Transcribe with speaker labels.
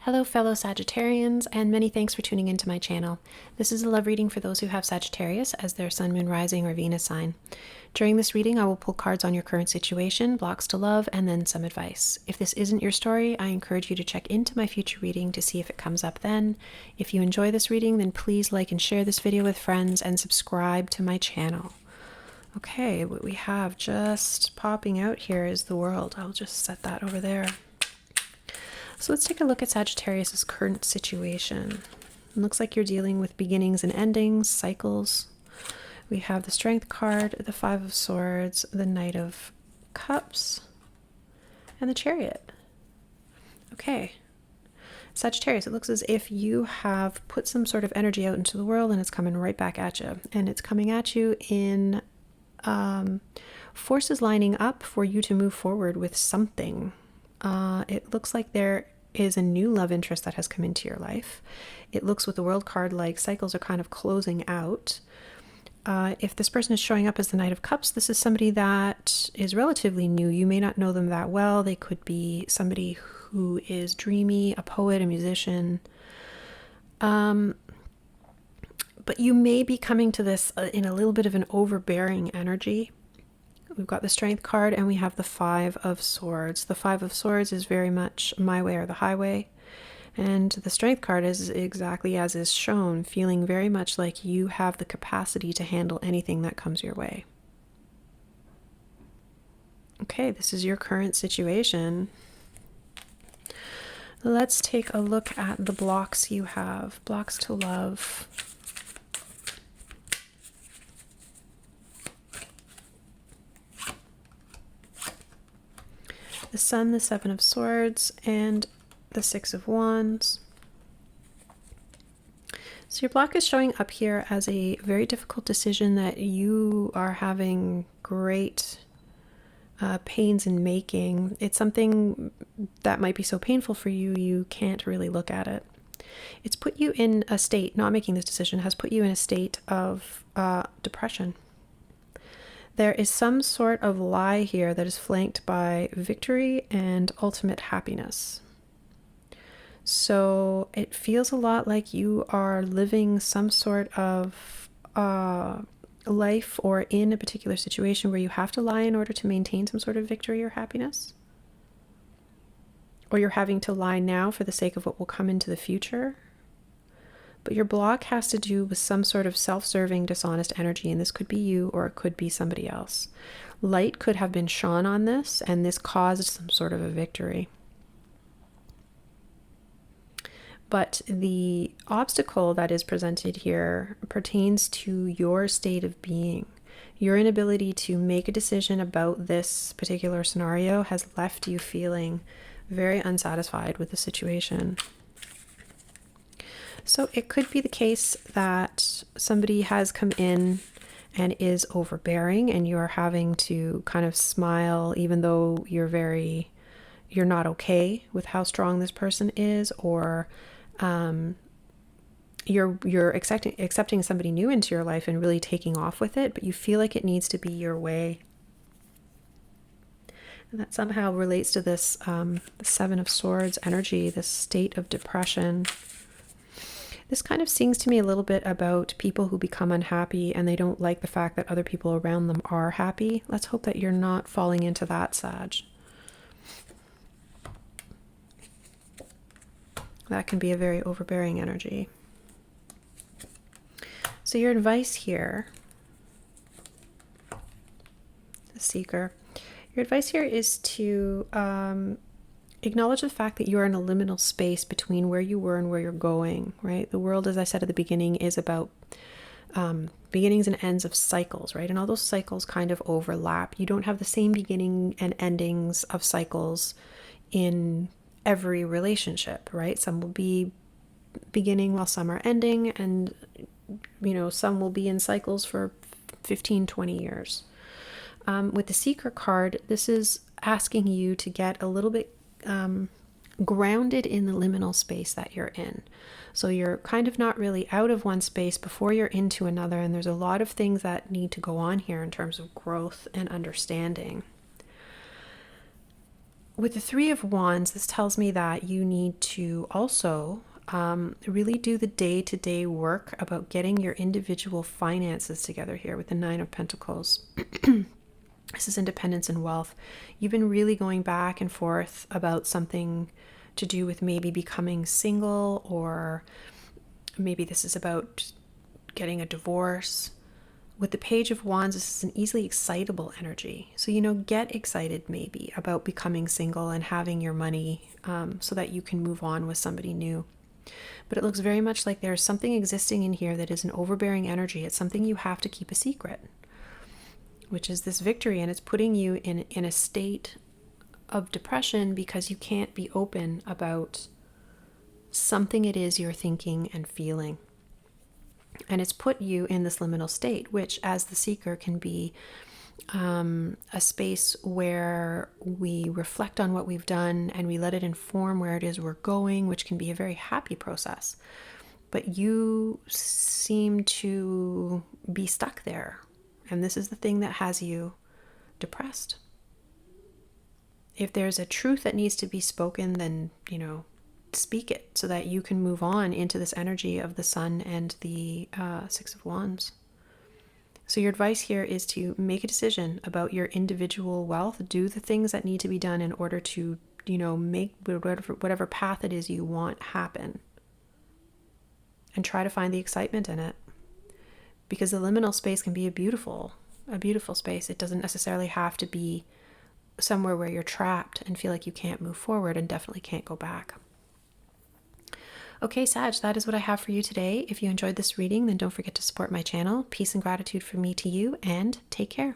Speaker 1: Hello fellow Sagittarians, and many thanks for tuning into my channel. This is a love reading for those who have Sagittarius as their sun, moon, rising, or Venus sign. During this reading, I will pull cards on your current situation, blocks to love, and then some advice. If this isn't your story, I encourage you to check into my future reading to see if it comes up then. If you enjoy this reading, then please like and share this video with friends and subscribe to my channel. Okay, what we have just popping out here is the World. I'll just set that over there. So let's take a look at Sagittarius's current situation. It looks like you're dealing with beginnings and endings, cycles. We have the Strength card, the Five of Swords, the Knight of Cups, and the Chariot. Okay. Sagittarius, it looks as if you have put some sort of energy out into the world and it's coming right back at you. And it's coming at you in forces lining up for you to move forward with something. It looks like there is a new love interest that has come into your life. It looks with the World card like cycles are kind of closing out. If this person is showing up as the Knight of Cups, this is somebody that is relatively new. You may not know them that well. They could be somebody who is dreamy, a poet, a musician. But you may be coming to this in a little bit of an overbearing energy. We've got the Strength card and we have the Five of Swords. The Five of Swords is very much my way or the highway. And the Strength card is exactly as is shown, feeling very much like you have the capacity to handle anything that comes your way. Okay, this is your current situation. Let's take a look at the blocks you have. Blocks to love. The Sun, the Seven of Swords, and the Six of Wands. So your block is showing up here as a very difficult decision that you are having great pains in making. It's something that might be so painful for you, you can't really look at it. It's put you in a state, not making this decision, has put you in a state of depression. There is some sort of lie here that is flanked by victory and ultimate happiness. So it feels a lot like you are living some sort of life or in a particular situation where you have to lie in order to maintain some sort of victory or happiness. Or you're having to lie now for the sake of what will come into the future. But your block has to do with some sort of self-serving, dishonest energy, and this could be you or it could be somebody else. Light could have been shone on this, and this caused some sort of a victory. But the obstacle that is presented here pertains to your state of being. Your inability to make a decision about this particular scenario has left you feeling very unsatisfied with the situation. So it could be the case that somebody has come in and is overbearing and you're having to kind of smile even though you're not okay with how strong this person is, or you're accepting somebody new into your life and really taking off with it, but you feel like it needs to be your way. And that somehow relates to this the Seven of Swords energy, this state of depression. This kind of sings to me a little bit about people who become unhappy and they don't like the fact that other people around them are happy. Let's hope that you're not falling into that, Sag. That can be a very overbearing energy. So your advice here, the Seeker, your advice here is to acknowledge the fact that you are in a liminal space between where you were and where you're going, right? The world, as I said at the beginning, is about beginnings and ends of cycles, right? And all those cycles kind of overlap. You don't have the same beginning and endings of cycles in every relationship, right? Some will be beginning while some are ending, and some will be in cycles for 15, 20 years. With the Seeker card, this is asking you to get a little bit grounded in the liminal space that you're in. So you're kind of not really out of one space before you're into another, and there's a lot of things that need to go on here in terms of growth and understanding. with the Three of Wands, this tells me that you need to also really do the day-to-day work about getting your individual finances together here with the Nine of Pentacles. This is independence and wealth. You've been really going back and forth about something to do with maybe becoming single, or maybe this is about getting a divorce. With the Page of Wands, this is an easily excitable energy. So, get excited maybe about becoming single and having your money so that you can move on with somebody new. But it looks very much like there's something existing in here that is an overbearing energy. It's something you have to keep a secret, which is this victory, and it's putting you in a state of depression because you can't be open about something it is you're thinking and feeling. And it's put you in this liminal state, which as the seeker can be a space where we reflect on what we've done and we let it inform where it is we're going, which can be a very happy process. But you seem to be stuck there. And this is the thing that has you depressed. If there's a truth that needs to be spoken, then, speak it so that you can move on into this energy of the Sun and the Six of Wands. So your advice here is to make a decision about your individual wealth. Do the things that need to be done in order to, make whatever path it is you want happen. And try to find the excitement in it. Because the liminal space can be a beautiful space. It doesn't necessarily have to be somewhere where you're trapped and feel like you can't move forward and definitely can't go back. Okay, Sag, that is what I have for you today. If you enjoyed this reading, then don't forget to support my channel. Peace and gratitude from me to you, and take care.